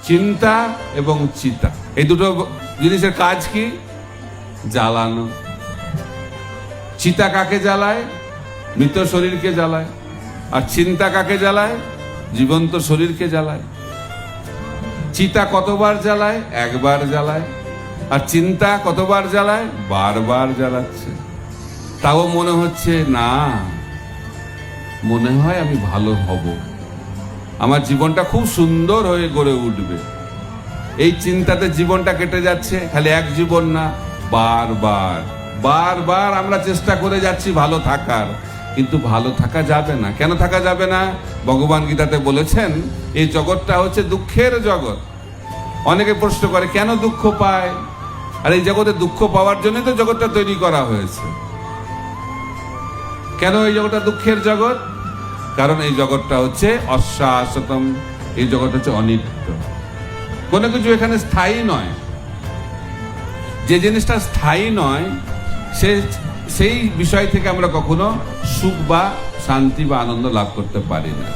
চিন্তা এবং চিতা, এই দুটো জিনিসের কাজ কি? জ্বালানো। চিতা কাকে জ্বালায়? মৃত শরীরকে জ্বালায়। আর চিন্তা কাকে জ্বালায়? জীবন্ত শরীরকে জ্বালায়। চিতা কতবার জ্বালায়? একবার জ্বালায়। আর চিন্তা কতবার জ্বালায়? বারবার জ্বালাচ্ছে। তাও মনে হচ্ছে না, মনে হয় আমি ভালো হব, আমার জীবনটা খুব সুন্দর হয়ে গড়ে উঠবে। এই চিন্তাতে জীবনটা কেটে যাচ্ছে। খালি এক জীবন না, বারবার বারবার আমরা চেষ্টা করে যাচ্ছি ভালো থাকার, কিন্তু ভালো থাকা যাবে না। কেন থাকা যাবে না? ভগবান গীতাতে বলেছেন এই জগৎটা হচ্ছে দুঃখের জগৎ। অনেকে প্রশ্ন করে কেন দুঃখ পায়? আর এই জগতে দুঃখ পাওয়ার জন্য তো জগৎটা তৈরি করা হয়েছে। কেন এই জগৎটা দুঃখের জগৎ? কারণ এই জগৎটা হচ্ছে অশাশ্বতম, এই জগৎ হচ্ছে অনিত্য। কোনো কিছু এখানে স্থায়ী নয়। যে জিনিসটা স্থায়ী নয় সেই বিষয় থেকে আমরা কখনো সুখ বা শান্তি বা আনন্দ লাভ করতে পারি না।